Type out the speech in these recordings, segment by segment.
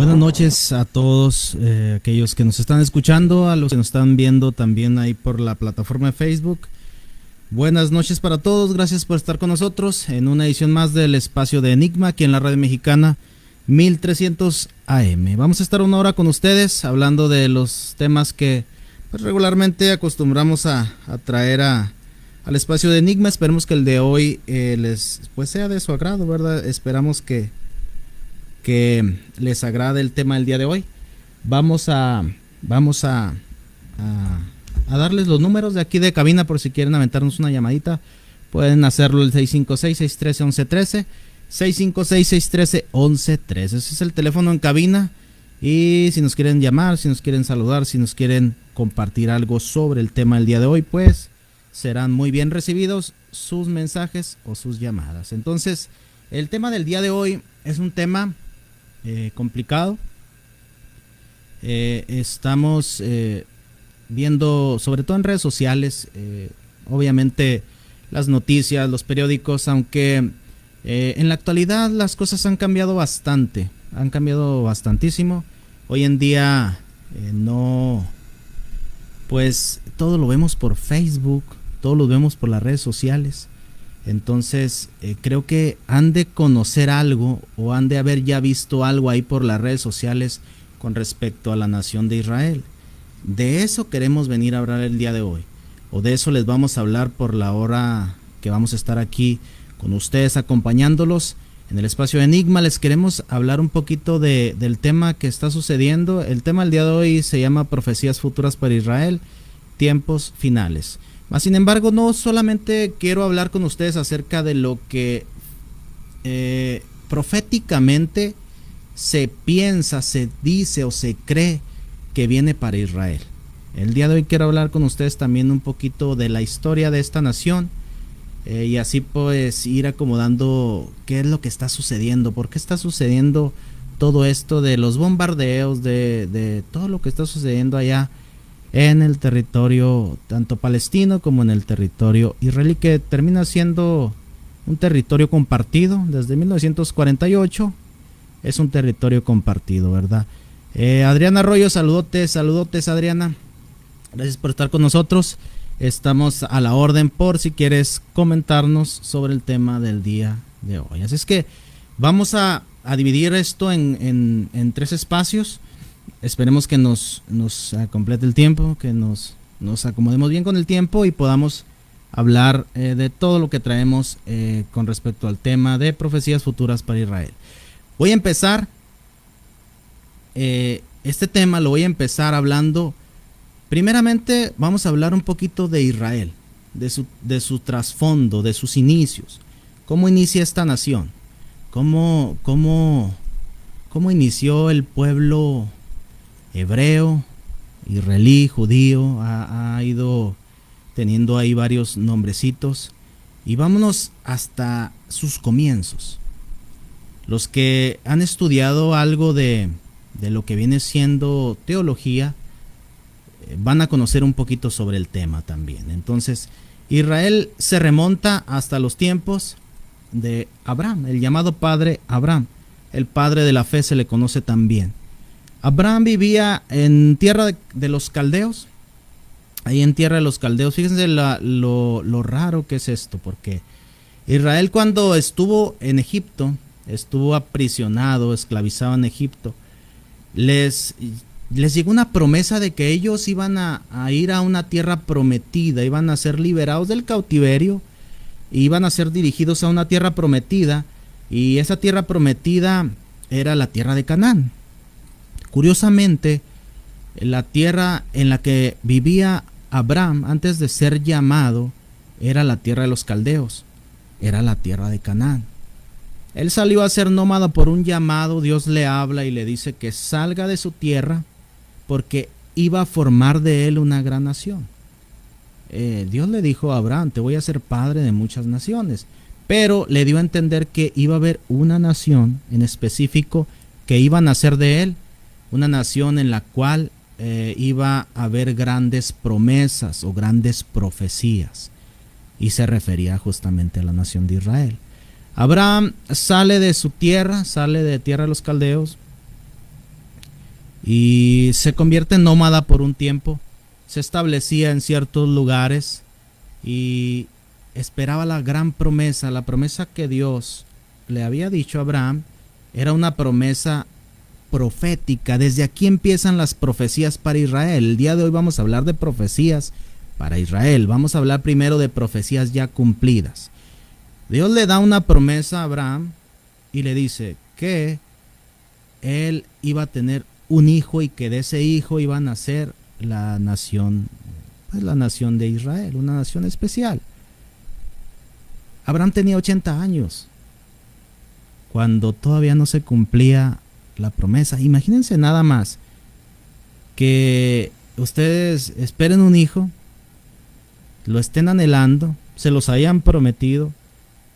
Buenas noches a todos aquellos que nos están escuchando, a los que nos están viendo también ahí por la plataforma de Facebook. Buenas noches para todos, gracias por estar con nosotros en una edición más del Espacio de Enigma aquí en la Radio Mexicana 1300 AM. Vamos a estar una hora con ustedes hablando de los temas que pues, regularmente acostumbramos a traer al Espacio de Enigma. Esperemos que el de hoy les pues sea de su agrado, ¿verdad? Esperamos que les agrade el tema del día de hoy. Vamos a darles los números de aquí de cabina por si quieren aventarnos una llamadita. Pueden hacerlo el 656-613-1113, 656-613-1113. Ese es el teléfono en cabina. Y si nos quieren llamar, si nos quieren saludar, si nos quieren compartir algo sobre el tema del día de hoy, pues serán muy bien recibidos sus mensajes o sus llamadas. Entonces, el tema del día de hoy es un tema complicado. Estamos viendo, sobre todo en redes sociales, obviamente las noticias, los periódicos, aunque en la actualidad las cosas han cambiado bastante, han cambiado bastantísimo. Hoy en día pues todo lo vemos por Facebook, todo lo vemos por las redes sociales. Entonces creo que han de conocer algo o han de haber ya visto algo ahí por las redes sociales con respecto a la nación de Israel. De eso queremos venir a hablar el día de hoy, o de eso les vamos a hablar por la hora que vamos a estar aquí con ustedes acompañándolos en el Espacio de Enigma. Les queremos hablar un poquito del tema que está sucediendo. El tema del día de hoy se llama Profecías Futuras para Israel, Tiempos Finales. Mas, sin embargo, no solamente quiero hablar con ustedes acerca de lo que proféticamente se piensa, se dice o se cree que viene para Israel. El día de hoy quiero hablar con ustedes también un poquito de la historia de esta nación y así pues ir acomodando qué es lo que está sucediendo, por qué está sucediendo todo esto de los bombardeos, de todo lo que está sucediendo allá en el territorio tanto palestino como en el territorio israelí, que termina siendo un territorio compartido desde 1948. Es un territorio compartido, ¿verdad? Adriana Arroyo, saludotes Adriana, gracias por estar con nosotros. Estamos a la orden por si quieres comentarnos sobre el tema del día de hoy. Así es que vamos a dividir esto en tres espacios. Esperemos que nos complete el tiempo, que nos acomodemos bien con el tiempo y podamos hablar de todo lo que traemos con respecto al tema de profecías futuras para Israel. Voy a empezar, este tema lo voy a empezar hablando, primeramente vamos a hablar un poquito de Israel, de su trasfondo, de sus inicios, cómo inicia esta nación, cómo inició el pueblo hebreo, israelí, judío, ha ido teniendo ahí varios nombrecitos, y vámonos hasta sus comienzos. Los que han estudiado algo de lo que viene siendo teología van a conocer un poquito sobre el tema también. Entonces, Israel se remonta hasta los tiempos de Abraham, el llamado padre Abraham, el padre de la fe se le conoce también. Abraham vivía en tierra de los caldeos, ahí en tierra de los caldeos. Fíjense lo raro que es esto, porque Israel cuando estuvo en Egipto, estuvo aprisionado, esclavizado en Egipto, les llegó una promesa de que ellos iban a ir a una tierra prometida, iban a ser liberados del cautiverio, iban a ser dirigidos a una tierra prometida, y esa tierra prometida era la tierra de Canaán. Curiosamente, la tierra en la que vivía Abraham antes de ser llamado era la tierra de los caldeos, era la tierra de Canaán. Él salió a ser nómada por un llamado. Dios le habla y le dice que salga de su tierra porque iba a formar de él una gran nación. Dios le dijo a Abraham, te voy a hacer padre de muchas naciones, pero le dio a entender que iba a haber una nación en específico que iba a nacer de él, una nación en la cual iba a haber grandes promesas o grandes profecías, y se refería justamente a la nación de Israel. Abraham sale de su tierra, sale de tierra de los caldeos, y se convierte en nómada por un tiempo. Se establecía en ciertos lugares y esperaba la gran promesa. La promesa que Dios le había dicho a Abraham era una promesa profética. Desde aquí empiezan las profecías para Israel. El día de hoy vamos a hablar de profecías para Israel. Vamos a hablar primero de profecías ya cumplidas. Dios le da una promesa a Abraham y le dice que él iba a tener un hijo y que de ese hijo iba a nacer la nación, pues la nación de Israel, una nación especial. Abraham tenía 80 años cuando todavía no se cumplía la promesa. Imagínense nada más que ustedes esperen un hijo, lo estén anhelando, se los hayan prometido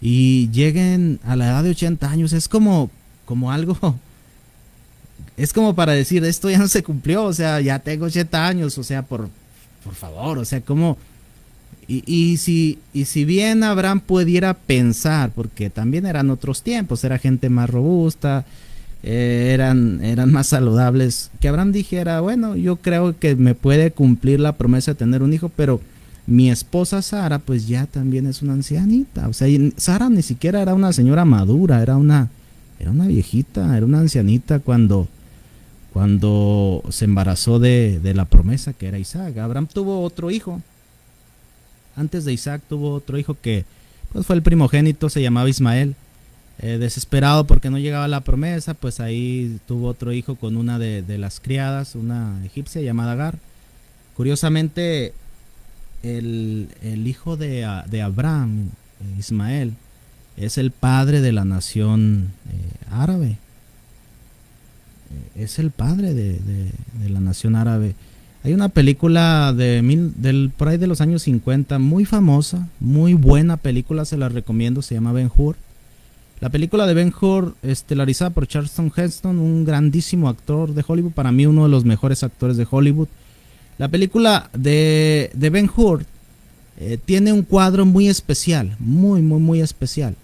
y lleguen a la edad de 80 años. Es como algo, es como para decir, esto ya no se cumplió, o sea, ya tengo 80 años, o sea, por favor, o sea, como... Y si bien Abraham pudiera pensar, porque también eran otros tiempos, era gente más robusta, eran más saludables, que Abraham dijera, bueno, yo creo que me puede cumplir la promesa de tener un hijo, pero mi esposa Sara pues ya también es una ancianita. O sea, Sara ni siquiera era una señora madura, era una viejita, era una ancianita cuando se embarazó de la promesa que era Isaac. Abraham tuvo otro hijo. Antes de Isaac tuvo otro hijo que pues fue el primogénito, se llamaba Ismael. Desesperado porque no llegaba la promesa, pues ahí tuvo otro hijo con una de las criadas, una egipcia llamada Agar. Curiosamente, el hijo de Abraham, Ismael, es el padre de la nación árabe. Es el padre de la nación árabe. Hay una película por ahí de los años 50, muy famosa, muy buena película, se la recomiendo, se llama Ben-Hur. La película de Ben-Hur, estelarizada por Charlton Heston, un grandísimo actor de Hollywood, para mí uno de los mejores actores de Hollywood. La película de Ben-Hur tiene un cuadro muy especial, muy especial.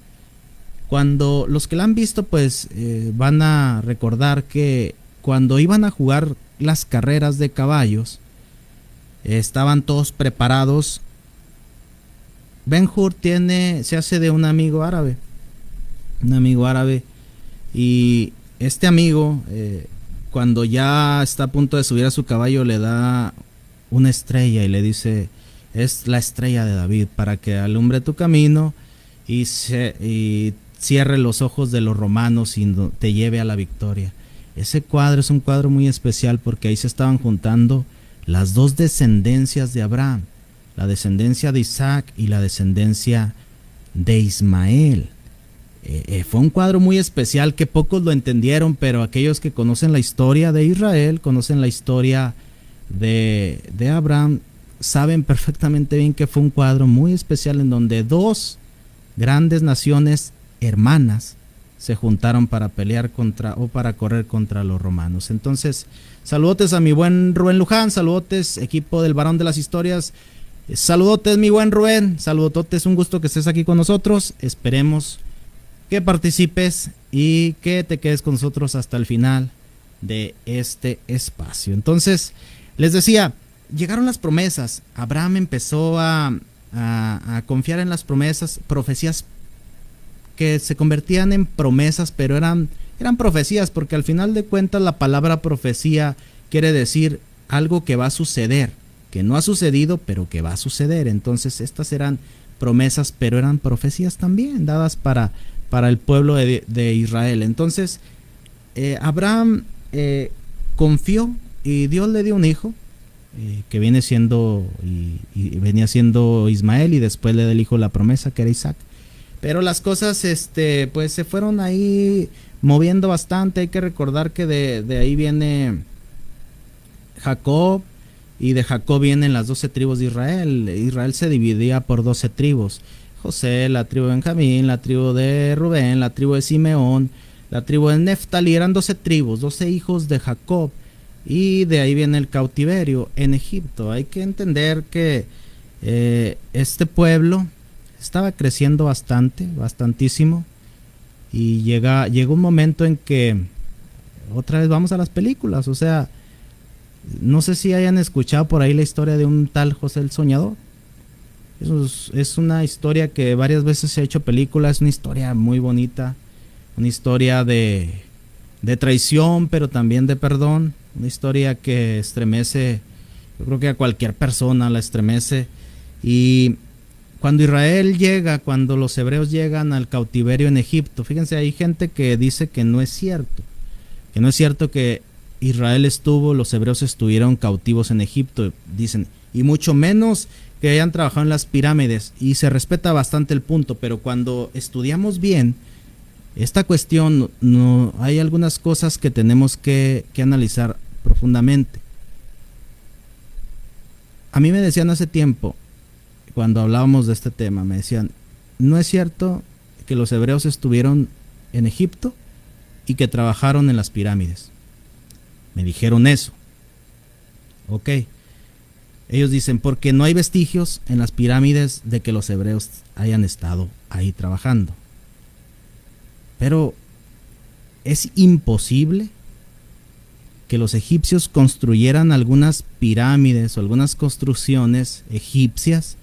Cuando los que la han visto pues van a recordar que cuando iban a jugar las carreras de caballos, estaban todos preparados. Ben-Hur se hace de un amigo árabe, y este amigo cuando ya está a punto de subir a su caballo le da una estrella y le dice, es la estrella de David para que alumbre tu camino y cierre los ojos de los romanos y te lleve a la victoria. Ese cuadro es un cuadro muy especial porque ahí se estaban juntando las dos descendencias de Abraham, la descendencia de Isaac y la descendencia de Ismael. Fue un cuadro muy especial que pocos lo entendieron, pero aquellos que conocen la historia de Israel, conocen la historia de Abraham, saben perfectamente bien que fue un cuadro muy especial en donde dos grandes naciones hermanas se juntaron para pelear para correr contra los romanos. Entonces, saludotes a mi buen Rubén Luján, saludotes equipo del Varón de las Historias, saludotes mi buen Rubén, saludotes, un gusto que estés aquí con nosotros, esperemos que participes y que te quedes con nosotros hasta el final de este espacio. Entonces, les decía, llegaron las promesas, Abraham empezó a confiar en las promesas, profecías que se convertían en promesas, pero eran profecías, porque al final de cuentas la palabra profecía quiere decir algo que va a suceder, que no ha sucedido, pero que va a suceder. Entonces estas eran promesas, pero eran profecías también, dadas para el pueblo de Israel. Entonces Abraham confió y Dios le dio un hijo, que viene siendo y venía siendo Ismael, y después le dio el hijo la promesa, que era Isaac. Pero las cosas pues se fueron ahí moviendo bastante. Hay que recordar que de ahí viene Jacob, y de Jacob vienen las 12 tribus de Israel. Israel se dividía por 12 tribus. José, la tribu de Benjamín, la tribu de Rubén, la tribu de Simeón, la tribu de Neftalí. Eran 12 tribus, 12 hijos de Jacob. Y de ahí viene el cautiverio en Egipto. Hay que entender que este pueblo estaba creciendo bastantísimo, y llegó un momento en que otra vez vamos a las películas. O sea, no sé si hayan escuchado por ahí la historia de un tal José el Soñador. Es una historia que varias veces se ha hecho película. Es una historia muy bonita, una historia de traición, pero también de perdón. Una historia que estremece, yo creo que a cualquier persona la estremece. Y cuando Israel llega, cuando los hebreos llegan al cautiverio en Egipto, fíjense, hay gente que dice que no es cierto, que Israel los hebreos estuvieron cautivos en Egipto, dicen, y mucho menos que hayan trabajado en las pirámides, y se respeta bastante el punto, pero cuando estudiamos bien esta cuestión, no, hay algunas cosas que tenemos que analizar profundamente. A mí me decían hace tiempo, cuando hablábamos de este tema, me decían, no es cierto que los hebreos estuvieron en Egipto y que trabajaron en las pirámides. Me dijeron eso. Ok. Ellos dicen, porque no hay vestigios en las pirámides de que los hebreos hayan estado ahí trabajando. Pero es imposible que los egipcios construyeran algunas pirámides o algunas construcciones egipcias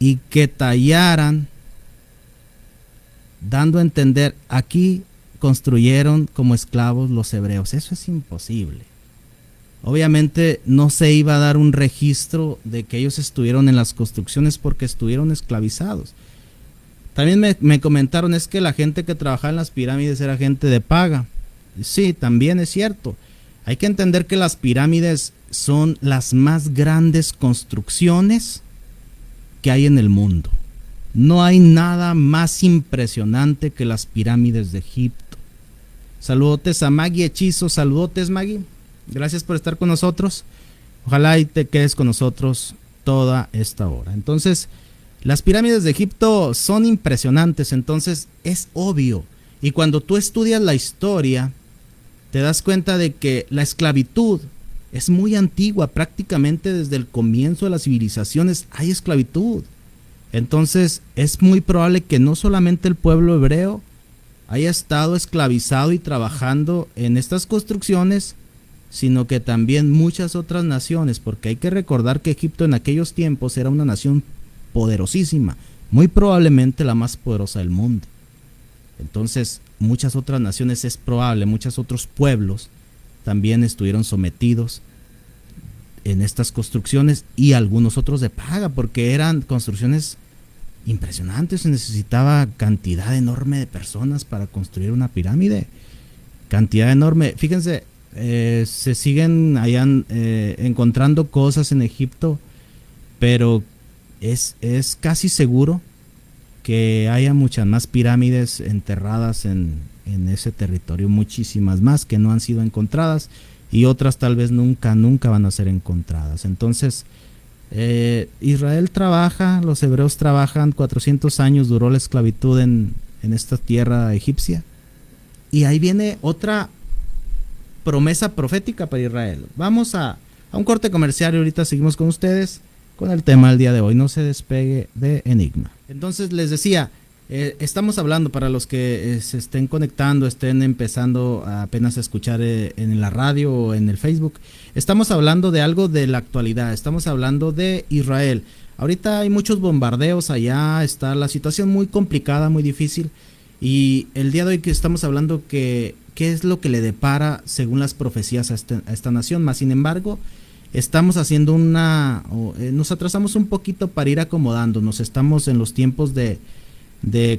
y que tallaran, dando a entender, aquí construyeron como esclavos los hebreos. Eso es imposible. Obviamente no se iba a dar un registro de que ellos estuvieron en las construcciones porque estuvieron esclavizados. También me comentaron, es que la gente que trabajaba en las pirámides era gente de paga. Sí, también es cierto. Hay que entender que las pirámides son las más grandes construcciones que hay en el mundo. No hay nada más impresionante que las pirámides de Egipto. Saludotes a Maggie Hechizo, saludotes Maggie. Gracias por estar con nosotros. Ojalá y te quedes con nosotros toda esta hora. Entonces, las pirámides de Egipto son impresionantes, entonces es obvio. Y cuando tú estudias la historia, te das cuenta de que la esclavitud es muy antigua, prácticamente desde el comienzo de las civilizaciones hay esclavitud. Entonces es muy probable que no solamente el pueblo hebreo haya estado esclavizado y trabajando en estas construcciones, sino que también muchas otras naciones, porque hay que recordar que Egipto en aquellos tiempos era una nación poderosísima, muy probablemente la más poderosa del mundo. Entonces muchas otras naciones, es probable, muchos otros pueblos también estuvieron sometidos en estas construcciones, y algunos otros de paga, porque eran construcciones impresionantes. Se necesitaba cantidad enorme de personas para construir una pirámide, cantidad enorme. Fíjense, se siguen encontrando cosas en Egipto, pero es casi seguro que haya muchas más pirámides enterradas en ese territorio, muchísimas más que no han sido encontradas, y otras tal vez nunca van a ser encontradas. Entonces Israel trabaja, los hebreos trabajan, 400 años duró la esclavitud en esta tierra egipcia, y ahí viene otra promesa profética para Israel. Vamos a un corte comercial y ahorita seguimos con ustedes con el tema del día de hoy. No se despegue de Enigma. Entonces les decía, estamos hablando, para los que se estén conectando, estén empezando apenas a escuchar en la radio o en el Facebook, estamos hablando de algo de la actualidad, estamos hablando de Israel. Ahorita hay muchos bombardeos allá, está la situación muy complicada, muy difícil, y el día de hoy que estamos hablando qué es lo que le depara según las profecías a esta nación. Más sin embargo, estamos haciendo nos atrasamos un poquito para ir acomodándonos. Estamos en los tiempos de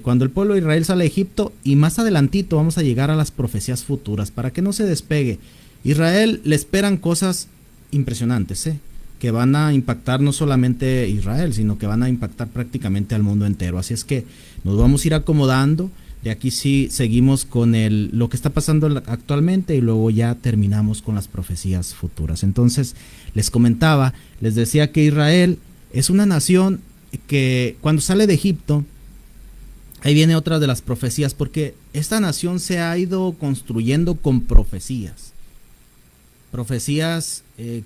cuando el pueblo de Israel sale de Egipto, y más adelantito vamos a llegar a las profecías futuras para que no se despegue. Israel le esperan cosas impresionantes, que van a impactar no solamente Israel, sino que van a impactar prácticamente al mundo entero. Así es que nos vamos a ir acomodando. De aquí sí seguimos con lo que está pasando actualmente, y luego ya terminamos con las profecías futuras. Entonces les comentaba, les decía que Israel es una nación que cuando sale de Egipto, ahí viene otra de las profecías, porque esta nación se ha ido construyendo con profecías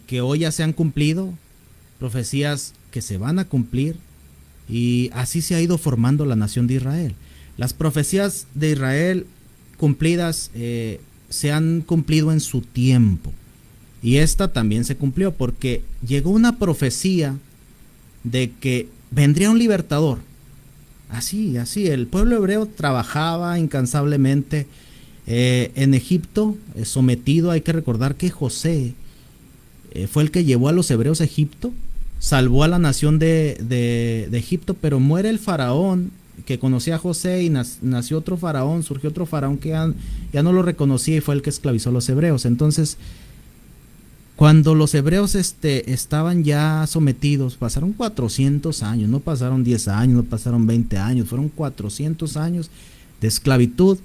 que hoy ya se han cumplido, profecías que se van a cumplir, y así se ha ido formando la nación de Israel. Las profecías de Israel cumplidas se han cumplido en su tiempo. Y esta también se cumplió porque llegó una profecía de que vendría un libertador. Así, el pueblo hebreo trabajaba incansablemente en Egipto, sometido. Hay que recordar que José fue el que llevó a los hebreos a Egipto, salvó a la nación de Egipto, pero muere el faraón que conocía a José y nació otro faraón, surgió otro faraón que ya no lo reconocía y fue el que esclavizó a los hebreos. Entonces, cuando los hebreos estaban ya sometidos, pasaron 400 años, no pasaron 10 años, no pasaron 20 años, fueron 400 años de esclavitud,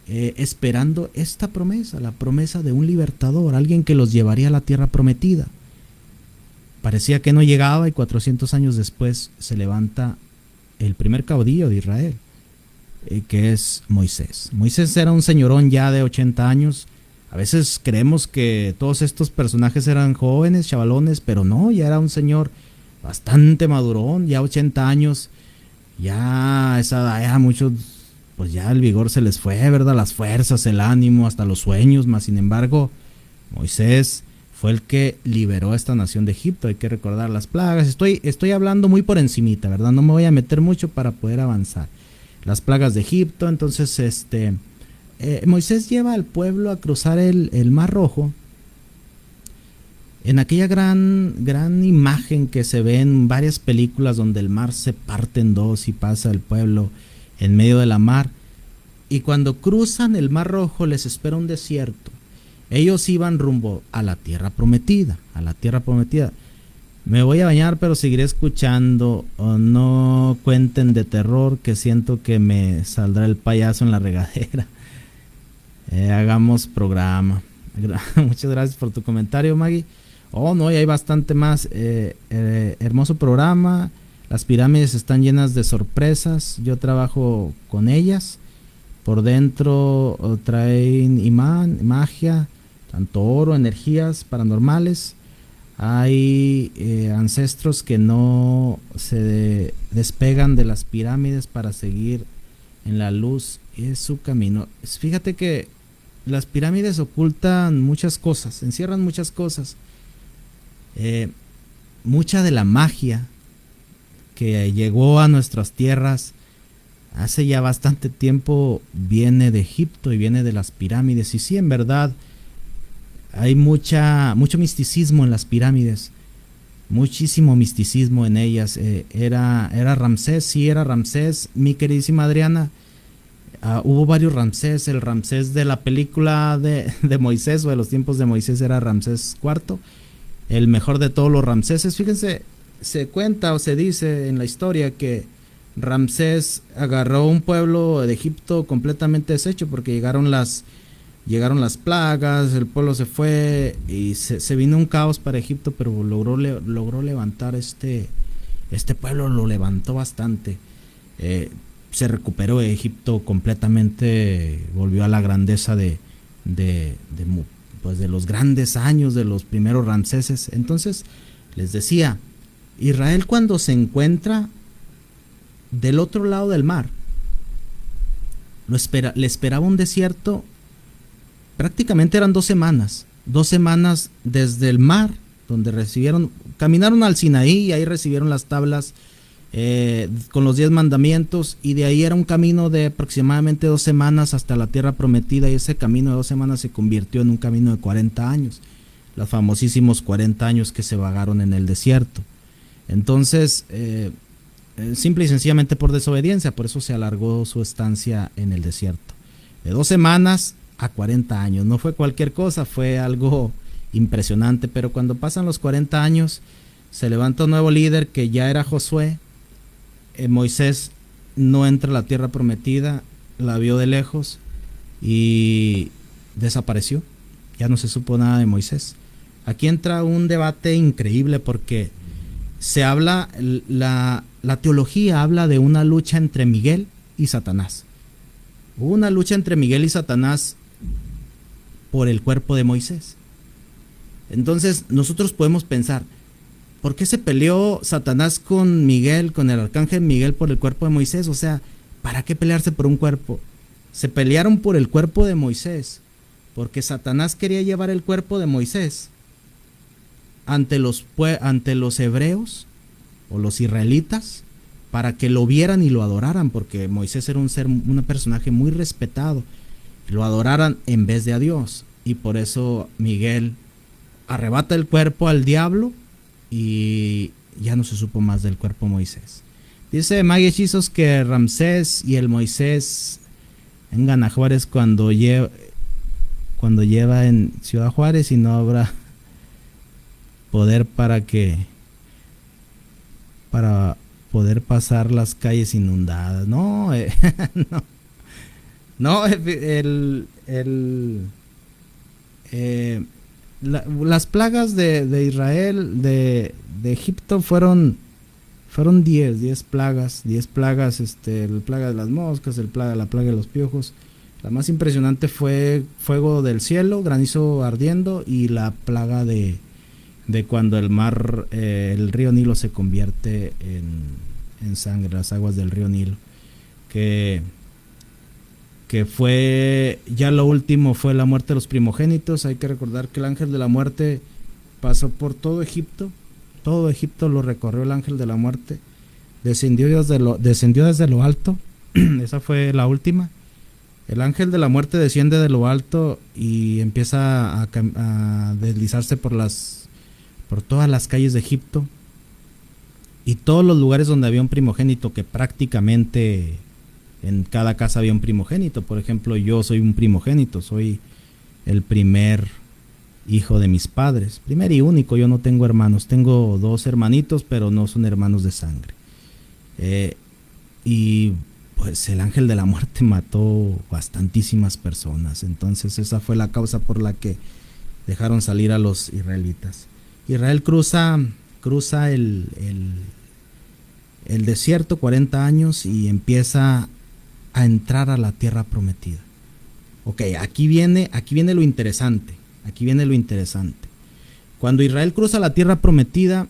esperando esta promesa, la promesa de un libertador, alguien que los llevaría a la tierra prometida. Parecía que no llegaba y 400 años después se levanta el primer caudillo de Israel, que es Moisés. Moisés era un señorón ya de 80 años. A veces creemos que todos estos personajes eran jóvenes, chavalones, pero no, ya era un señor bastante madurón, ya 80 años, ya esa edad, ya muchos, pues ya el vigor se les fue, ¿verdad? Las fuerzas, el ánimo, hasta los sueños, mas sin embargo, Moisés fue el que liberó a esta nación de Egipto. Hay que recordar las plagas. Estoy hablando muy por encimita, ¿verdad? No me voy a meter mucho para poder avanzar. Las plagas de Egipto, entonces Moisés lleva al pueblo a cruzar el Mar Rojo en aquella gran imagen que se ve en varias películas donde el mar se parte en dos y pasa el pueblo en medio de la mar. Y cuando cruzan el Mar Rojo les espera un desierto. Ellos iban rumbo a la tierra prometida, Me voy a bañar, pero seguiré escuchando. No cuenten de terror, que siento que me saldrá el payaso en la regadera. Hagamos programa. Muchas gracias por tu comentario, Maggie. Oh, no, y hay bastante más. Hermoso programa. Las pirámides están llenas de sorpresas. Yo trabajo con ellas. Por dentro traen imán, magia, tanto oro, energías paranormales. Hay ancestros que no se despegan de las pirámides para seguir en la luz. Es su camino. Fíjate que las pirámides ocultan muchas cosas, encierran muchas cosas. Mucha de la magia que llegó a nuestras tierras hace ya bastante tiempo viene de Egipto y viene de las pirámides. Y sí, en verdad, hay mucho misticismo en las pirámides. Muchísimo misticismo en ellas. Era Ramsés, sí era Ramsés, mi queridísima Adriana. Hubo varios Ramsés. El Ramsés de la película de Moisés o de los tiempos de Moisés era Ramsés IV, el mejor de todos los Ramséses. Fíjense, se cuenta o se dice en la historia que Ramsés agarró un pueblo de Egipto completamente deshecho porque llegaron las plagas, el pueblo se fue y se vino un caos para Egipto, pero logró levantar este pueblo, lo levantó bastante. Se recuperó Egipto completamente, volvió a la grandeza de los grandes años de los primeros Ramséses. Entonces, les decía, Israel cuando se encuentra del otro lado del mar, le esperaba un desierto. Prácticamente eran 2 semanas desde el mar, donde caminaron al Sinaí y ahí recibieron las tablas con los 10 mandamientos, y de ahí era un camino de aproximadamente 2 semanas hasta la tierra prometida, y ese camino de 2 semanas se convirtió en un camino de 40 años, los famosísimos 40 años que se vagaron en el desierto. Entonces, simple y sencillamente por desobediencia, por eso se alargó su estancia en el desierto, de 2 semanas a 40 años. No fue cualquier cosa, fue algo impresionante. Pero cuando pasan los 40 años, se levanta un nuevo líder que ya era Josué. Moisés no entra a la tierra prometida, la vio de lejos y desapareció. Ya no se supo nada de Moisés. Aquí entra un debate increíble porque se habla, la teología habla de una lucha entre Miguel y Satanás. Hubo una lucha entre Miguel y Satanás por el cuerpo de Moisés. Entonces nosotros podemos pensar, ¿por qué se peleó Satanás con Miguel, con el arcángel Miguel, por el cuerpo de Moisés? O sea, ¿para qué pelearse por un cuerpo? Se pelearon por el cuerpo de Moisés, porque Satanás quería llevar el cuerpo de Moisés ante los hebreos o los israelitas para que lo vieran y lo adoraran, porque Moisés era un personaje muy respetado, lo adoraran en vez de a Dios. Y por eso Miguel arrebata el cuerpo al diablo y ya no se supo más del cuerpo de Moisés. Dice Maggie Hechizos que Ramsés y el Moisés en Juárez cuando lleva en Ciudad Juárez y no habrá poder para poder pasar las calles inundadas. No, no, las plagas de Israel, de Egipto fueron 10 plagas, la plaga de las moscas, la plaga de los piojos. La más impresionante fue fuego del cielo, granizo ardiendo, y la plaga de cuando el mar, el río Nilo se convierte en sangre, las aguas del río Nilo, que fue, ya lo último fue la muerte de los primogénitos. Hay que recordar que el ángel de la muerte pasó por todo Egipto lo recorrió el ángel de la muerte, descendió desde lo alto, esa fue la última. El ángel de la muerte desciende de lo alto y empieza a deslizarse por todas las calles de Egipto y todos los lugares donde había un primogénito, que prácticamente en cada casa había un primogénito. Por ejemplo, yo soy un primogénito, soy el primer hijo de mis padres, primer y único. Yo no tengo hermanos, tengo 2 hermanitos, pero no son hermanos de sangre. Y pues el ángel de la muerte mató bastantísimas personas. Entonces esa fue la causa por la que dejaron salir a los israelitas. Israel cruza el desierto 40 años y empieza a entrar a la tierra prometida. Ok, aquí viene lo interesante. Cuando Israel cruza la tierra prometida,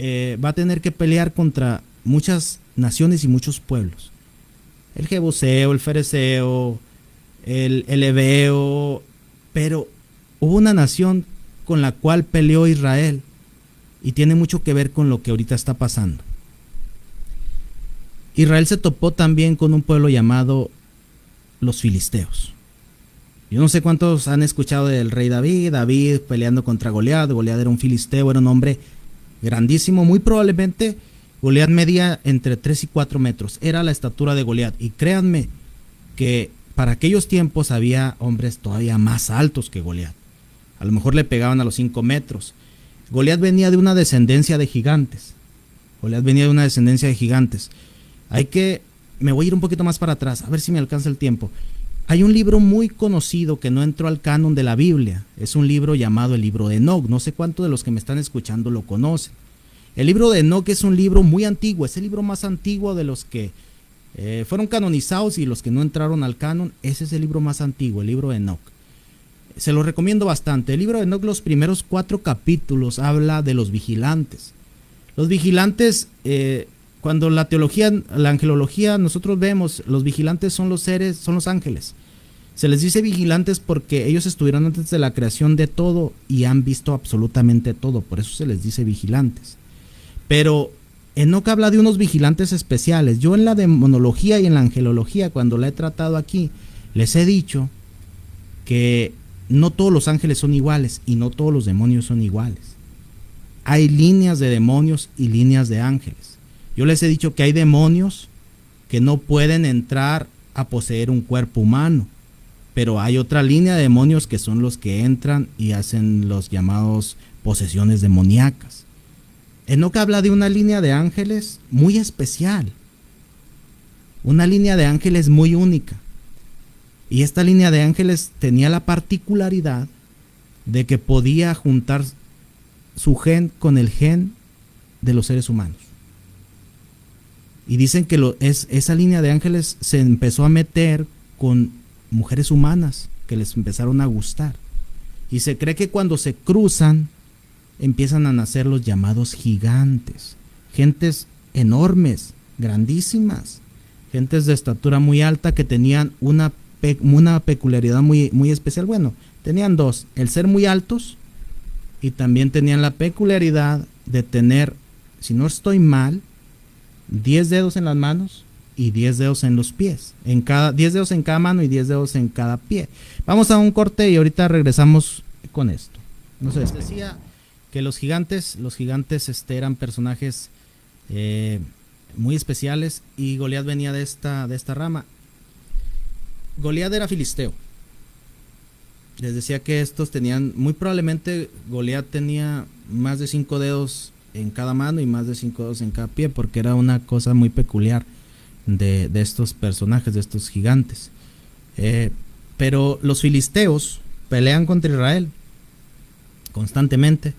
va a tener que pelear contra muchas naciones y muchos pueblos. El Jebuseo, el Fereceo, el Heveo, pero hubo una nación con la cual peleó Israel y tiene mucho que ver con lo que ahorita está pasando. Israel se topó también con un pueblo llamado los filisteos. Yo no sé cuántos han escuchado del rey David peleando contra Goliat. Goliat era un filisteo, era un hombre grandísimo. Muy probablemente Goliat medía entre 3 y 4 metros. Era la estatura de Goliat. Y créanme que para aquellos tiempos había hombres todavía más altos que Goliat. A lo mejor le pegaban a los 5 metros. Goliat venía de una descendencia de gigantes. Me voy a ir un poquito más para atrás, a ver si me alcanza el tiempo. Hay un libro muy conocido que no entró al canon de la Biblia. Es un libro llamado el libro de Enoc. No sé cuántos de los que me están escuchando lo conocen. El libro de Enoc es un libro muy antiguo. Es el libro más antiguo de los que fueron canonizados y los que no entraron al canon. Ese es el libro más antiguo, el libro de Enoc. Se lo recomiendo bastante. El libro de Enoc, los primeros 4 capítulos, habla de los vigilantes. Los vigilantes, cuando la angelología, nosotros vemos, los vigilantes son los seres, son los ángeles. Se les dice vigilantes porque ellos estuvieron antes de la creación de todo y han visto absolutamente todo, por eso se les dice vigilantes. Pero Enoc habla de unos vigilantes especiales. Yo en la demonología y en la angelología, cuando la he tratado aquí, les he dicho que no todos los ángeles son iguales y no todos los demonios son iguales. Hay líneas de demonios y líneas de ángeles. Yo les he dicho que hay demonios que no pueden entrar a poseer un cuerpo humano, pero hay otra línea de demonios que son los que entran y hacen los llamados posesiones demoníacas. Enoc habla de una línea de ángeles muy especial, una línea de ángeles muy única. Y esta línea de ángeles tenía la particularidad de que podía juntar su gen con el gen de los seres humanos. Y dicen que esa línea de ángeles se empezó a meter con mujeres humanas que les empezaron a gustar. Y se cree que cuando se cruzan empiezan a nacer los llamados gigantes. Gentes enormes, grandísimas. Gentes de estatura muy alta que tenían una peculiaridad muy, muy especial. Bueno, tenían dos: el ser muy altos, y también tenían la peculiaridad de tener, si no estoy mal, 10 dedos en las manos y 10 dedos en los pies, 10 dedos en cada mano y 10 dedos en cada pie. Vamos a un corte y ahorita regresamos con esto. No se despeguen. Decía que los gigantes eran personajes muy especiales, y Goliat venía de esta rama. Goliat era filisteo. Les decía que estos tenían, muy probablemente Goliat tenía más de 5 dedos en cada mano y más de 5 dedos en cada pie, porque era una cosa muy peculiar de estos personajes, de estos gigantes. Pero los filisteos pelean contra Israel constantemente,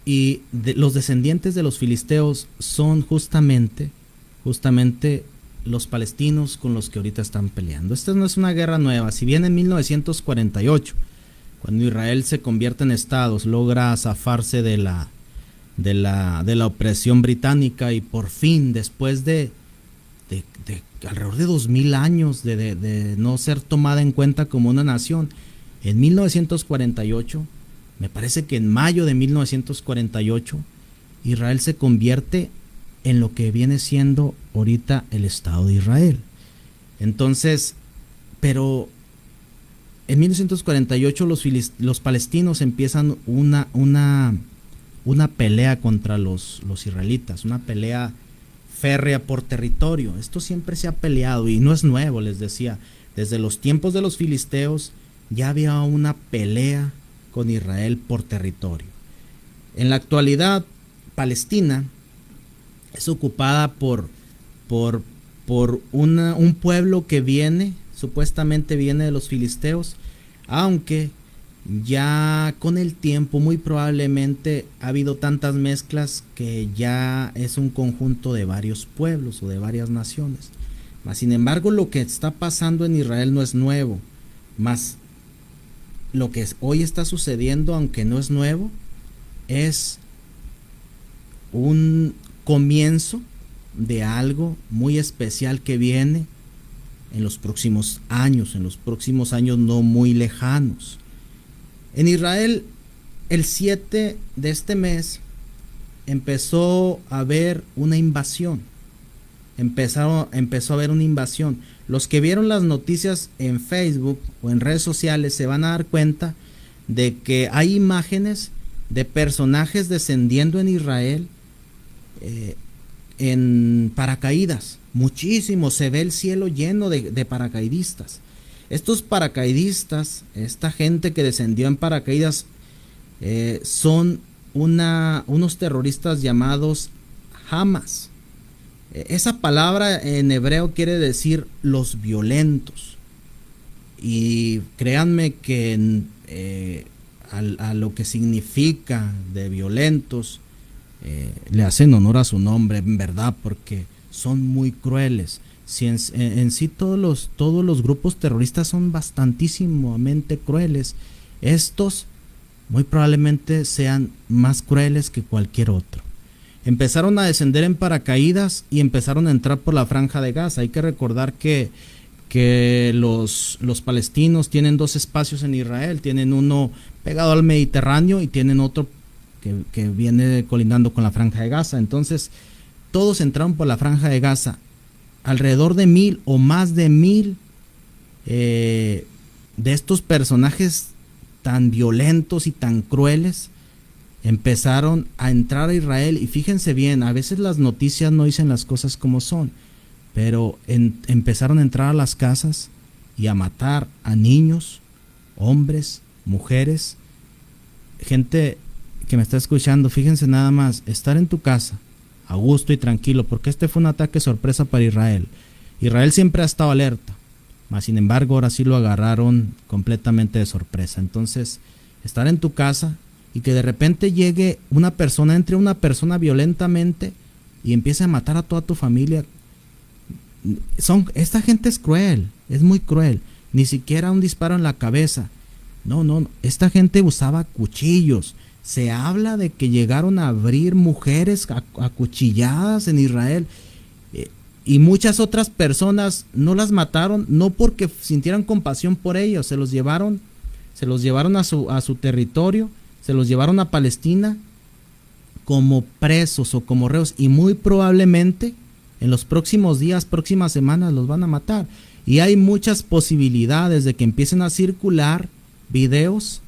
y los descendientes de los filisteos son justamente los palestinos con los que ahorita están peleando. Esta no es una guerra nueva. Si bien en 1948, cuando Israel se convierte en estados, logra zafarse de la opresión británica, y por fin, después de alrededor de 2000 años de no ser tomada en cuenta como una nación, en 1948, me parece que en mayo de 1948, Israel se convierte en lo que viene siendo ahorita el Estado de Israel. Entonces, pero en 1948 los palestinos empiezan una pelea contra los israelitas, una pelea férrea por territorio. Esto siempre se ha peleado y no es nuevo, les decía. Desde los tiempos de los filisteos ya había una pelea con Israel por territorio. En la actualidad, Palestina es ocupada por un pueblo que supuestamente viene de los filisteos, aunque ya con el tiempo muy probablemente ha habido tantas mezclas que ya es un conjunto de varios pueblos o de varias naciones. Mas sin embargo, lo que está pasando en Israel no es nuevo, mas lo que hoy está sucediendo, aunque no es nuevo, es un comienzo de algo muy especial que viene en los próximos años no muy lejanos. En Israel, el 7 de este mes empezó a haber una invasión. Empezó a haber una invasión. Los que vieron las noticias en Facebook o en redes sociales se van a dar cuenta de que hay imágenes de personajes descendiendo en Israel en paracaídas. Muchísimo, se ve el cielo lleno de paracaidistas. Estos paracaidistas, esta gente que descendió en paracaídas, son unos terroristas llamados Hamas. Esa palabra en hebreo quiere decir los violentos. Y créanme que a lo que significa de violentos, le hacen honor a su nombre, en verdad, porque son muy crueles. Si en sí todos los grupos terroristas son bastantísimamente crueles, estos muy probablemente sean más crueles que cualquier otro. Empezaron a descender en paracaídas y empezaron a entrar por la Franja de Gaza. Hay que recordar que los palestinos tienen dos espacios en Israel. Tienen uno pegado al Mediterráneo y tienen otro que viene colindando con la Franja de Gaza. Entonces todos entraron por la Franja de Gaza. Alrededor de 1000 o más de 1000 de estos personajes tan violentos y tan crueles empezaron a entrar a Israel. Y fíjense bien, a veces las noticias no dicen las cosas como son, pero empezaron a entrar a las casas y a matar a niños, hombres, mujeres. Gente que me está escuchando, fíjense nada más, estar en tu casa a gusto y tranquilo, porque este fue un ataque sorpresa para Israel. Israel siempre ha estado alerta, mas sin embargo ahora sí lo agarraron completamente de sorpresa. Entonces, estar en tu casa y que de repente entre una persona violentamente y empiece a matar a toda tu familia. Esta gente es cruel, es muy cruel. Ni siquiera un disparo en la cabeza. No, esta gente usaba cuchillos. Se habla de que llegaron a abrir mujeres acuchilladas en Israel, y muchas otras personas no las mataron, no porque sintieran compasión por ellos, se los llevaron se los llevaron a su territorio, se los llevaron a Palestina como presos o como reos, y muy probablemente en los próximos días, próximas semanas los van a matar. Y hay muchas posibilidades de que empiecen a circular videos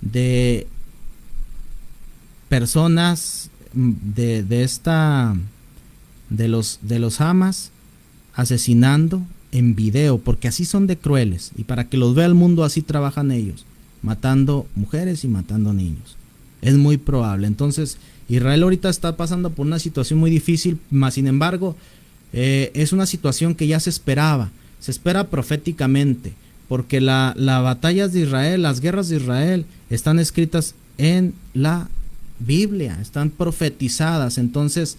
de personas de los Hamas asesinando en video, porque así son de crueles, y para que los vea el mundo, así trabajan ellos, matando mujeres y matando niños. Es muy probable. Entonces Israel ahorita está pasando por una situación muy difícil, mas sin embargo es una situación que ya se esperaba, se espera proféticamente, porque las batallas de Israel, las guerras de Israel están escritas en la Biblia, están profetizadas. Entonces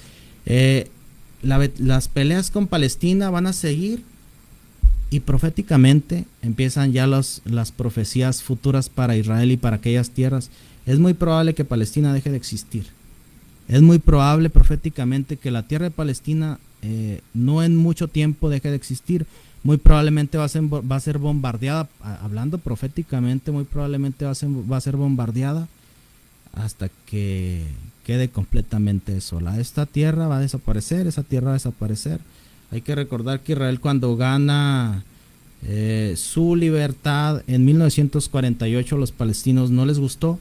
las peleas con Palestina van a seguir, y proféticamente empiezan ya las profecías futuras para Israel y para aquellas tierras. Es muy probable que Palestina deje de existir. Es muy probable proféticamente que la tierra de Palestina no en mucho tiempo deje de existir. Muy probablemente va a ser bombardeada, hablando proféticamente, muy probablemente va a ser bombardeada hasta que quede completamente sola. Esta tierra va a desaparecer, esa tierra va a desaparecer. Hay que recordar que Israel, cuando gana su libertad en 1948, a los palestinos no les gustó,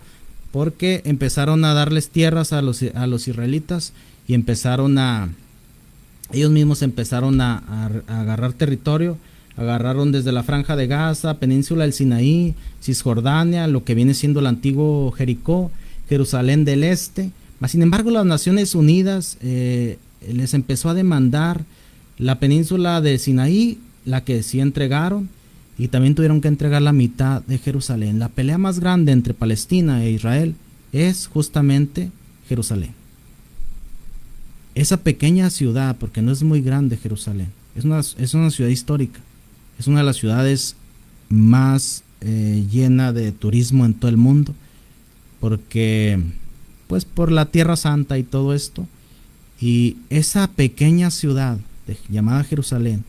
porque empezaron a darles tierras a los israelitas, y ellos mismos empezaron a agarrar territorio. Agarraron desde la Franja de Gaza, Península del Sinaí, Cisjordania, lo que viene siendo el antiguo Jericó, Jerusalén del Este. Mas sin embargo, las Naciones Unidas les empezó a demandar la península de Sinaí, la que sí entregaron, y también tuvieron que entregar la mitad de Jerusalén. La pelea más grande entre Palestina e Israel es justamente Jerusalén. Esa pequeña ciudad, porque no es muy grande Jerusalén, es una ciudad histórica, es una de las ciudades más llena de turismo en todo el mundo, porque pues por la Tierra Santa y todo esto. Y esa pequeña ciudad llamada Jerusalén,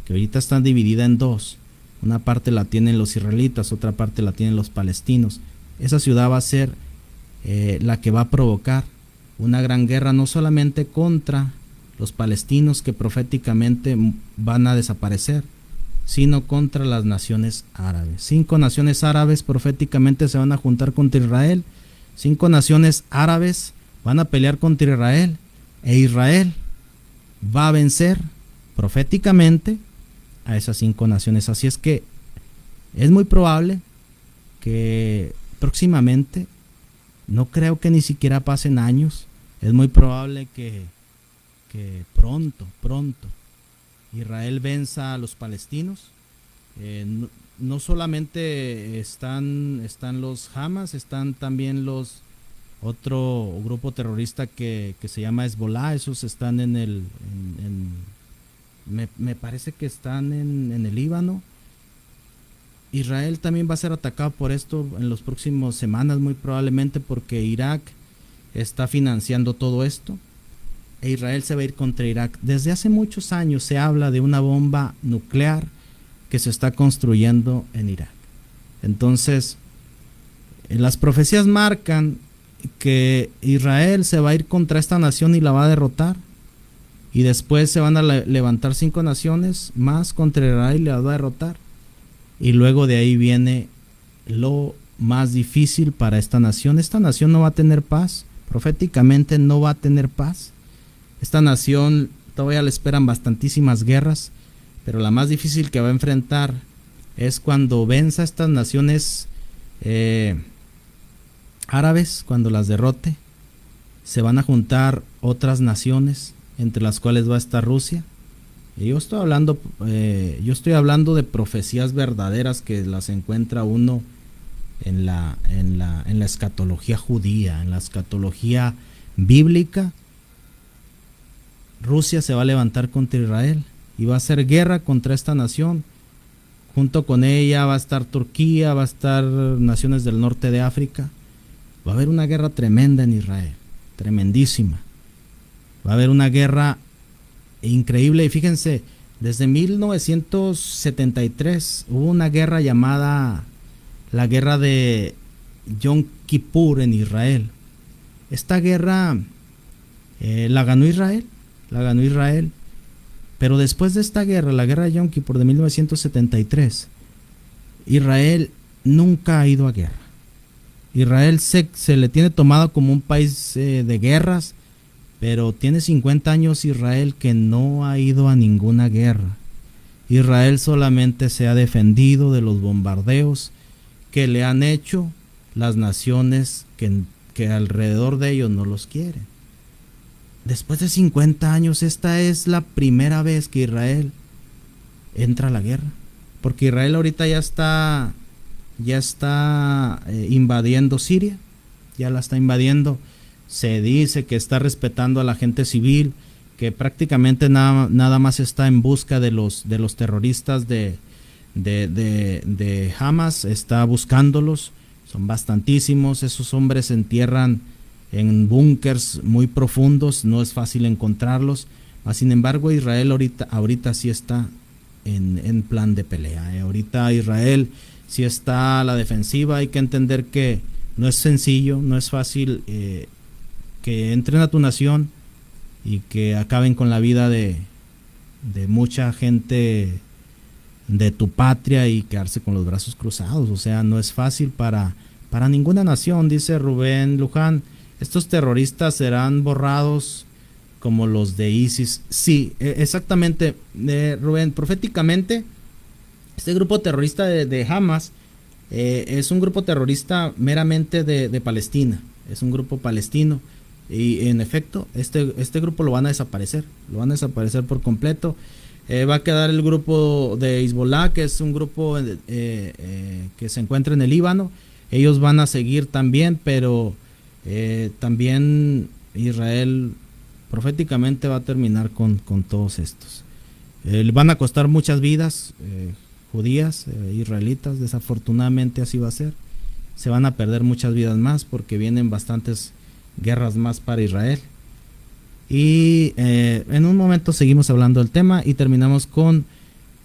que ahorita está dividida en dos, una parte la tienen los israelitas, otra parte la tienen los palestinos. Esa ciudad va a ser la que va a provocar una gran guerra, no solamente contra los palestinos, que proféticamente van a desaparecer, sino contra las naciones árabes. 5 naciones árabes proféticamente se van a juntar contra Israel. 5 naciones árabes van a pelear contra Israel, e Israel va a vencer proféticamente a esas 5 naciones. Así es que es muy probable que próximamente, no creo que ni siquiera pasen años, es muy probable que pronto Israel venza a los palestinos. No solamente están los Hamas, están también los otro grupo terrorista que se llama Hezbollah. Esos están me parece que están en el Líbano. Israel también va a ser atacado por esto en las próximas semanas, muy probablemente, porque Irak está financiando todo esto, e Israel se va a ir contra Irak. Desde hace muchos años se habla de una bomba nuclear que se está construyendo en Irak. Entonces, las profecías marcan que Israel se va a ir contra esta nación y la va a derrotar, y después se van a levantar 5 naciones más contra Israel y la va a derrotar, y luego de ahí viene lo más difícil para esta nación. Esta nación no va a tener paz, proféticamente no va a tener paz. Esta nación todavía le esperan bastantísimas guerras, pero la más difícil que va a enfrentar es cuando venza a estas naciones árabes. Cuando las derrote, se van a juntar otras naciones, entre las cuales va a estar Rusia. Y yo estoy hablando de profecías verdaderas que las encuentra uno en la escatología judía, en la escatología bíblica. Rusia se va a levantar contra Israel y va a hacer guerra contra esta nación. Junto con ella va a estar Turquía, va a estar naciones del norte de África. Va a haber una guerra tremenda en Israel, tremendísima. Va a haber una guerra increíble. Y fíjense, desde 1973 hubo una guerra llamada la guerra de Yom Kippur en Israel. Esta guerra la ganó Israel, pero después de esta guerra, la guerra de Yom Kippur de 1973, Israel nunca ha ido a guerra. Israel se le tiene tomado como un país de guerras, pero tiene 50 años Israel que no ha ido a ninguna guerra. Israel solamente se ha defendido de los bombardeos que le han hecho las naciones que alrededor de ellos no los quieren. Después de 50 años, esta es la primera vez que Israel entra a la guerra, porque Israel ahorita ya está invadiendo Siria, ya la está invadiendo. Se dice que está respetando a la gente civil, que prácticamente nada más está en busca de los terroristas de Hamas, está buscándolos. Son bastantísimos, esos hombres se entierran en búnkers muy profundos, no es fácil encontrarlos. Sin embargo, Israel ahorita sí está en plan de pelea. Ahorita Israel sí está a la defensiva. Hay que entender que no es sencillo, no es fácil que entren a tu nación y que acaben con la vida de mucha gente de tu patria y quedarse con los brazos cruzados. O sea, no es fácil para ninguna nación. Dice Rubén Luján, estos terroristas serán borrados como los de ISIS. Sí, exactamente, Rubén. Proféticamente, este grupo terrorista de Hamas es un grupo terrorista meramente de Palestina. Es un grupo palestino. Y en efecto, este grupo lo van a desaparecer por completo. Va a quedar el grupo de Hezbollah, que es un grupo que se encuentra en el Líbano. Ellos van a seguir también, pero también Israel proféticamente va a terminar con todos estos. Van a costar muchas vidas judías, israelitas. Desafortunadamente así va a ser. Se van a perder muchas vidas más porque vienen bastantes guerras más para Israel. Y en un momento seguimos hablando del tema y terminamos con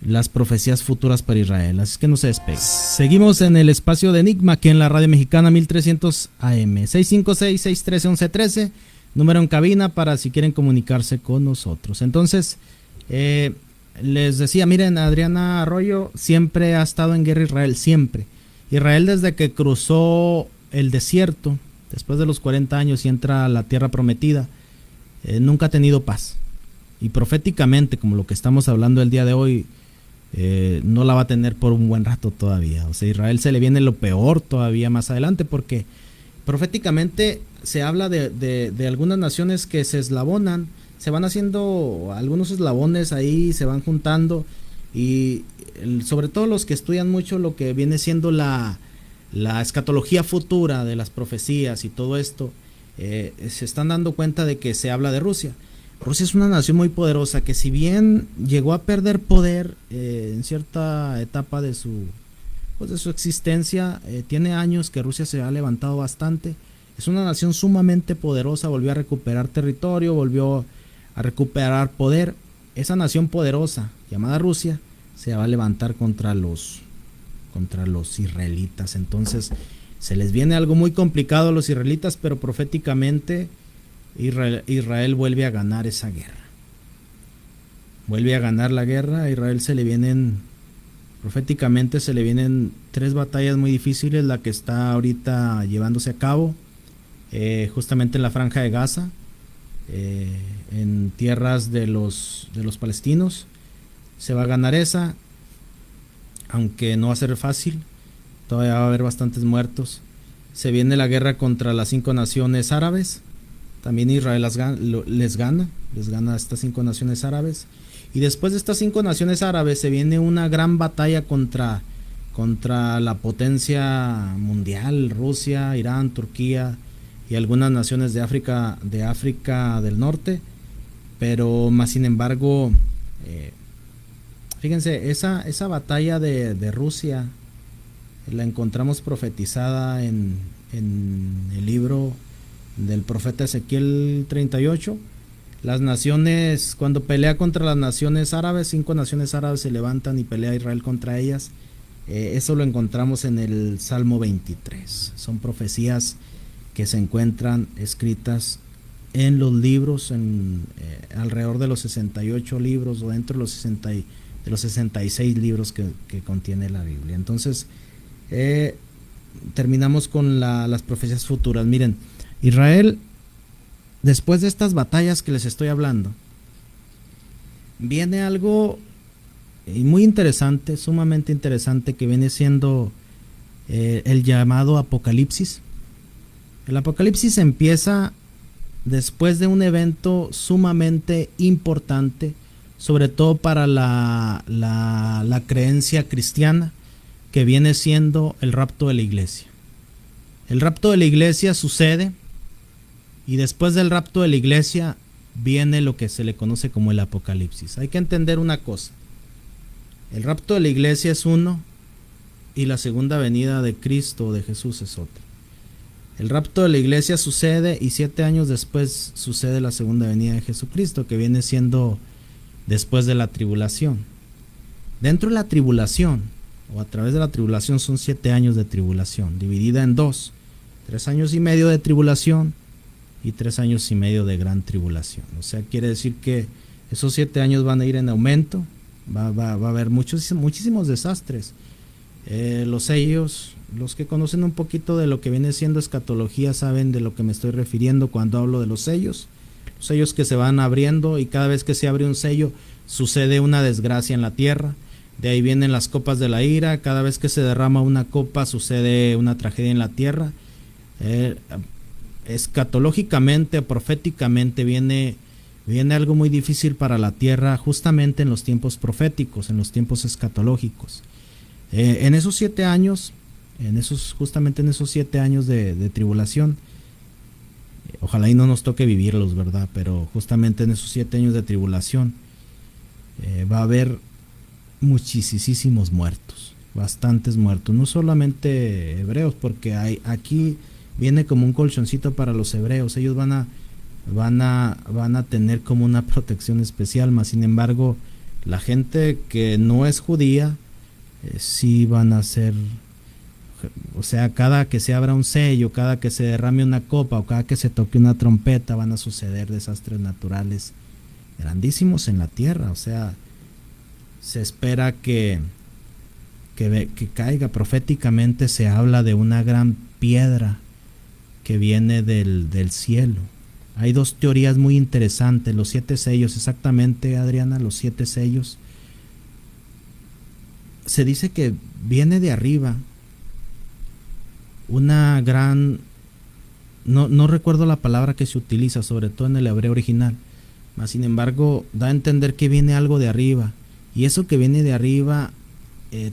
las profecías futuras para Israel. Así que no se despeguen. Seguimos en el espacio de Enigma aquí en la Radio Mexicana 1300 AM. 656-613-1113, número en cabina para si quieren comunicarse con nosotros. Entonces, les decía, miren, Adriana Arroyo siempre ha estado en guerra Israel, siempre. Israel desde que cruzó el desierto, después de los 40 años y entra a la tierra prometida, nunca ha tenido paz. Y proféticamente, como lo que estamos hablando el día de hoy, no la va a tener por un buen rato todavía. O sea, a Israel se le viene lo peor todavía más adelante, porque proféticamente se habla de algunas naciones que se eslabonan, se van haciendo algunos eslabones ahí, se van juntando, y sobre todo los que estudian mucho lo que viene siendo la escatología futura de las profecías y todo esto, se están dando cuenta de que se habla de Rusia. Rusia es una nación muy poderosa que, si bien llegó a perder poder en cierta etapa de su existencia, tiene años que Rusia se ha levantado bastante. Es una nación sumamente poderosa, volvió a recuperar territorio, volvió a recuperar poder. Esa nación poderosa llamada Rusia se va a levantar contra los israelitas. Entonces se les viene algo muy complicado a los israelitas, pero proféticamente Israel vuelve a ganar esa guerra. Vuelve a ganar la guerra. A Israel proféticamente se le vienen 3 batallas muy difíciles. La que está ahorita llevándose a cabo, justamente en la Franja de Gaza, en tierras de los palestinos. Se va a ganar esa, aunque no va a ser fácil. Todavía va a haber bastantes muertos. Se viene la guerra contra las 5 naciones árabes. También Israel les gana a estas 5 naciones árabes. Y después de estas 5 naciones árabes se viene una gran batalla contra la potencia mundial, Rusia, Irán, Turquía y algunas naciones de África del Norte. Pero más sin embargo, fíjense, esa batalla de Rusia la encontramos profetizada en el libro del profeta Ezequiel 38. Las naciones, cuando pelea contra las naciones árabes, 5 naciones árabes se levantan y pelea Israel contra ellas. Eso lo encontramos en el Salmo 23. Son profecías que se encuentran escritas en los libros, alrededor de los 68 libros o dentro de los 66 libros que contiene la Biblia. Entonces, terminamos con las profecías futuras. Miren, Israel, después de estas batallas que les estoy hablando, viene algo muy interesante, sumamente interesante, que viene siendo el llamado Apocalipsis. El Apocalipsis empieza después de un evento sumamente importante, sobre todo para la creencia cristiana, que viene siendo el rapto de la iglesia. El rapto de la iglesia sucede, y después del rapto de la iglesia viene lo que se le conoce como el Apocalipsis. Hay que entender una cosa: el rapto de la iglesia es uno, y la segunda venida de Cristo o de Jesús es otro. El rapto de la iglesia sucede, y 7 años después sucede la segunda venida de Jesucristo, que viene siendo después de la tribulación. Dentro de la tribulación, o a través de la tribulación, son 7 años de tribulación, dividida en dos: 3 años y medio de tribulación y 3 años y medio de gran tribulación. O sea, quiere decir que esos 7 años van a ir en aumento. Va a haber muchísimos desastres. Los sellos, los que conocen un poquito de lo que viene siendo escatología, saben de lo que me estoy refiriendo cuando hablo de los sellos. Los sellos que se van abriendo, y cada vez que se abre un sello sucede una desgracia en la tierra. De ahí vienen las copas de la ira. Cada vez que se derrama una copa sucede una tragedia en la tierra. Escatológicamente, proféticamente viene algo muy difícil para la tierra, justamente en los tiempos proféticos, en los tiempos escatológicos. En esos 7 años, justamente en esos 7 años de tribulación, ojalá y no nos toque vivirlos, ¿verdad? Pero justamente en esos 7 años de tribulación va a haber muchísimos muertos, bastantes muertos, no solamente hebreos, porque aquí viene como un colchoncito para los hebreos. Ellos van a tener como una protección especial, más sin embargo la gente que no es judía sí van a ser, o sea, cada que se abra un sello, cada que se derrame una copa o cada que se toque una trompeta, van a suceder desastres naturales grandísimos en la tierra. O sea, se espera que caiga. Proféticamente se habla de una gran piedra que viene del cielo. Hay 2 teorías muy interesantes: los 7 sellos. Exactamente, Adriana, los 7 sellos. Se dice que viene de arriba una gran, no recuerdo la palabra que se utiliza, sobre todo en el hebreo original, mas sin embargo da a entender que viene algo de arriba, y eso que viene de arriba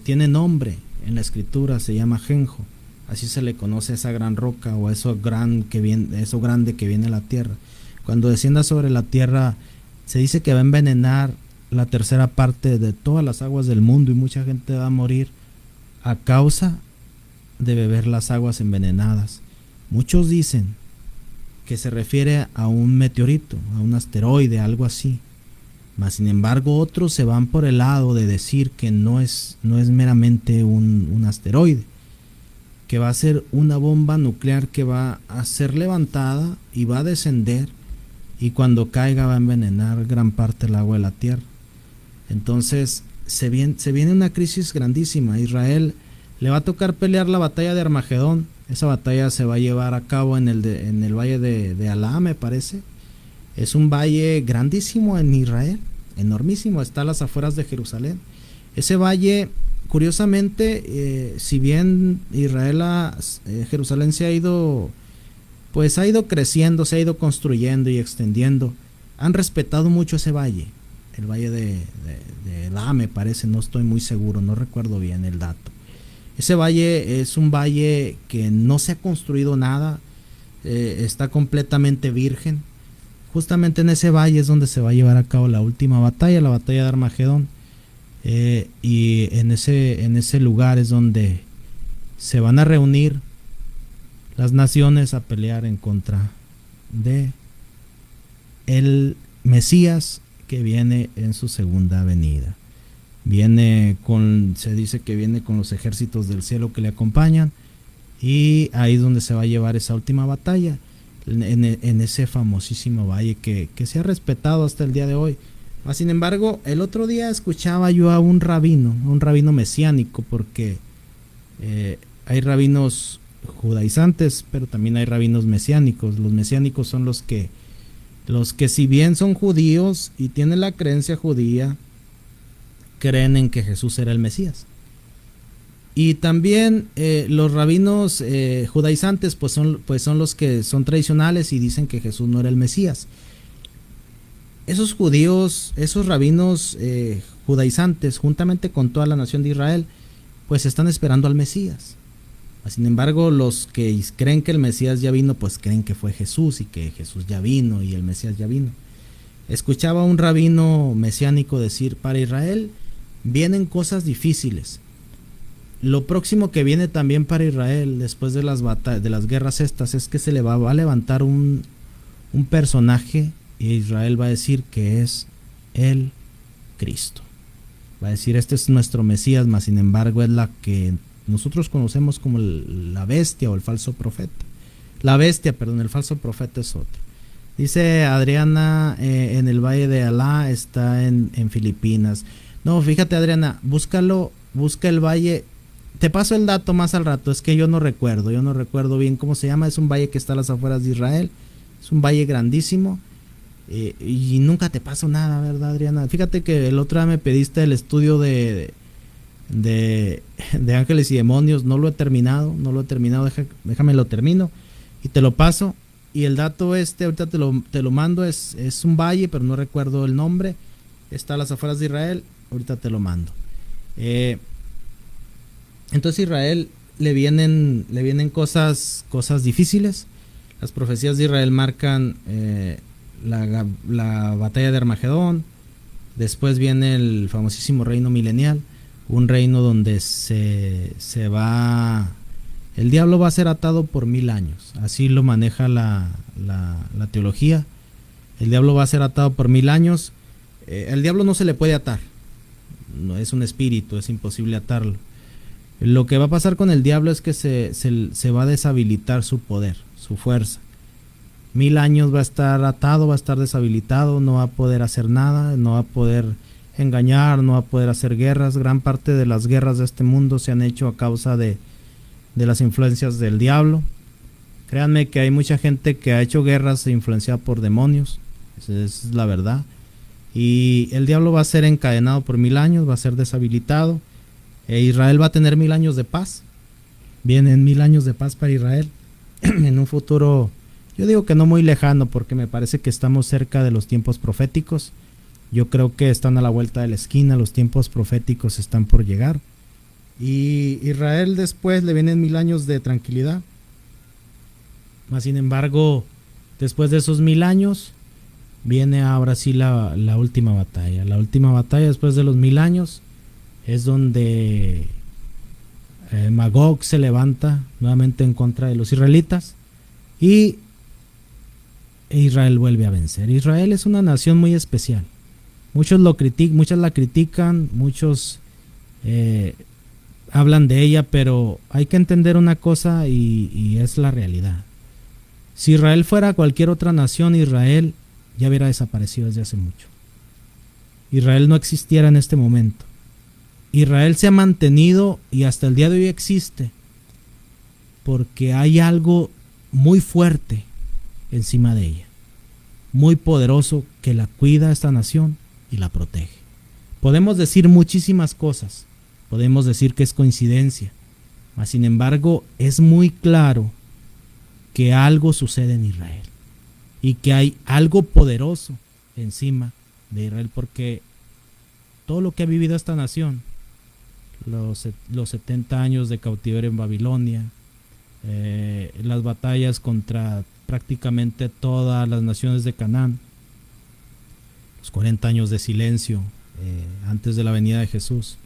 tiene nombre en la escritura, se llama Genjo. Así se le conoce a esa gran roca, o a eso grande que viene a la tierra. Cuando descienda sobre la tierra, se dice que va a envenenar la tercera parte de todas las aguas del mundo, y mucha gente va a morir a causa de beber las aguas envenenadas. Muchos dicen que se refiere a un meteorito, a un asteroide, algo así. Mas sin embargo, otros se van por el lado de decir que no es meramente un asteroide, que va a ser una bomba nuclear que va a ser levantada y va a descender, y cuando caiga va a envenenar gran parte del agua de la tierra. Entonces se viene una crisis grandísima. A Israel le va a tocar pelear la batalla de Armagedón. Esa batalla se va a llevar a cabo en el valle de Alá, me parece. Es un valle grandísimo en Israel, enormísimo, está a las afueras de Jerusalén. Ese valle, curiosamente, si bien Jerusalén se ha ido creciendo, se ha ido construyendo y extendiendo, han respetado mucho ese valle, el valle de Alá, me parece, no estoy muy seguro, no recuerdo bien el dato. Ese valle es un valle que no se ha construido nada, está completamente virgen. Justamente en ese valle es donde se va a llevar a cabo la última batalla, la batalla de Armagedón. Y en ese lugar es donde se van a reunir las naciones a pelear en contra de el Mesías que viene en su segunda venida. se dice que viene con los ejércitos del cielo que le acompañan, y ahí es donde se va a llevar esa última batalla, en ese famosísimo valle que se ha respetado hasta el día de hoy. Sin embargo, el otro día escuchaba yo a un rabino mesiánico, porque hay rabinos judaizantes, pero también hay rabinos mesiánicos. Los mesiánicos son los que si bien son judíos y tienen la creencia judía, creen en que Jesús era el Mesías. Y también los rabinos judaizantes pues son los que son tradicionales y dicen que Jesús no era el Mesías. Esos judíos, esos rabinos judaizantes, juntamente con toda la nación de Israel, pues están esperando al Mesías. Sin embargo, los que creen que el Mesías ya vino, pues creen que fue Jesús y que Jesús ya vino y el Mesías ya vino. Escuchaba a un rabino mesiánico decir: para Israel vienen cosas difíciles. Lo próximo que viene también para Israel, después de las guerras estas, es que se le va a levantar un personaje, y Israel va a decir que es el Cristo. Va a decir: este es nuestro Mesías, mas sin embargo es la que nosotros conocemos como la bestia o el falso profeta. La bestia, perdón, el falso profeta es otro. Dice Adriana, en el Valle de Alá, está en Filipinas. No, fíjate, Adriana, busca el valle. Te paso el dato más al rato, es que yo no recuerdo bien cómo se llama. Es un valle que está a las afueras de Israel, es un valle grandísimo, y nunca te paso nada, ¿verdad, Adriana? Fíjate que el otro día me pediste el estudio de ángeles y demonios. No lo he terminado, déjame lo termino y te lo paso. Y el dato ahorita te lo mando, es un valle, pero no recuerdo el nombre, está a las afueras de Israel, ahorita te lo mando. Entonces a Israel le vienen cosas difíciles. Las profecías de Israel marcan la batalla de Armagedón. Después viene el famosísimo reino milenial, un reino donde el diablo va a ser atado por 1000 años. Así lo maneja la teología. El diablo va a ser atado por 1000 años. El diablo no se le puede atar, no es un espíritu, es imposible atarlo. Lo que va a pasar con el diablo es que se va a deshabilitar su poder, su fuerza. 1000 años va a estar atado, va a estar deshabilitado, no va a poder hacer nada, no va a poder engañar, no va a poder hacer guerras. Gran parte de las guerras de este mundo se han hecho a causa de las influencias del diablo. Créanme que hay mucha gente que ha hecho guerras influenciada por demonios, esa es la verdad. Y el diablo va a ser encadenado por 1000 años, va a ser deshabilitado. Israel va a tener 1000 años de paz. Vienen 1000 años de paz para Israel en un futuro, yo digo que no muy lejano, porque me parece que estamos cerca de los tiempos proféticos. Yo creo que están a la vuelta de la esquina, los tiempos proféticos están por llegar. Y Israel después le vienen 1000 años de tranquilidad. Mas sin embargo, después de esos 1000 años, viene ahora sí la última batalla. La última batalla después de los 1000 años es donde Magog se levanta nuevamente en contra de los israelitas y Israel vuelve a vencer. Israel es una nación muy especial. Muchos la critican, muchos hablan de ella, pero hay que entender una cosa y es la realidad. Si Israel fuera cualquier otra nación, Israel ya hubiera desaparecido desde hace mucho. Israel no existiera en este momento. Israel se ha mantenido y hasta el día de hoy existe porque hay algo muy fuerte encima de ella, muy poderoso, que la cuida a esta nación y la protege. Podemos decir muchísimas cosas, podemos decir que es coincidencia, mas sin embargo es muy claro que algo sucede en Israel y que hay algo poderoso encima de Israel, porque todo lo que ha vivido esta nación, los 70 años de cautiverio en Babilonia, las batallas contra prácticamente todas las naciones de Canaán, los 40 años de silencio antes de la venida de Jesús.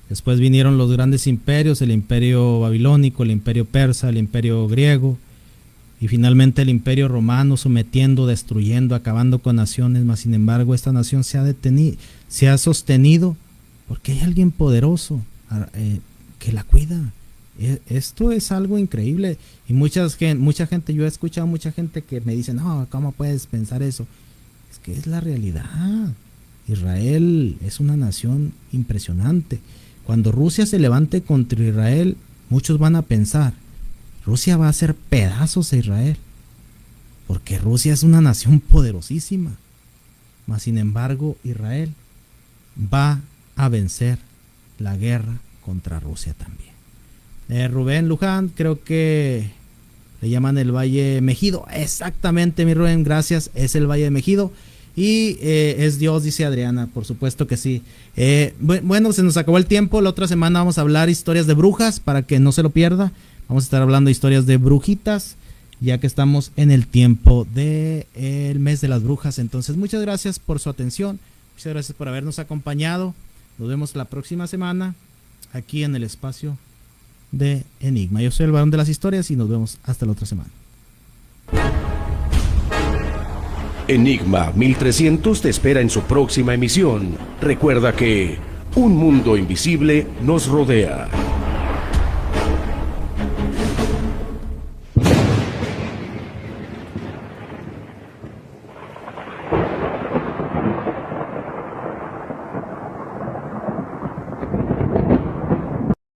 Después vinieron los grandes imperios, el imperio babilónico, el imperio persa, el imperio griego y finalmente el imperio romano, sometiendo, destruyendo, acabando con naciones. Mas sin embargo esta nación se ha sostenido porque hay alguien poderoso que la cuida. Esto es algo increíble. Y mucha gente, yo he escuchado mucha gente que me dice, no, ¿cómo puedes pensar eso? Es que es la realidad. Israel es una nación impresionante. Cuando Rusia se levante contra Israel, muchos van a pensar, Rusia va a hacer pedazos a Israel, porque Rusia es una nación poderosísima. Mas sin embargo, Israel va a vencer la guerra contra Rusia también. Rubén Luján, creo que le llaman el Valle Mejido. Exactamente, mi Rubén, gracias. Es el Valle de Mejido. Y es Dios, dice Adriana, por supuesto que sí. Bueno, se nos acabó el tiempo. La otra semana vamos a hablar historias de brujas, para que no se lo pierda. Vamos a estar hablando de historias de brujitas, ya que estamos en el tiempo del mes de las brujas. Entonces, muchas gracias por su atención. Muchas gracias por habernos acompañado. Nos vemos la próxima semana aquí en el espacio de Enigma. Yo soy el varón de las historias y nos vemos hasta la otra semana. Enigma 1300 te espera en su próxima emisión. Recuerda que un mundo invisible nos rodea.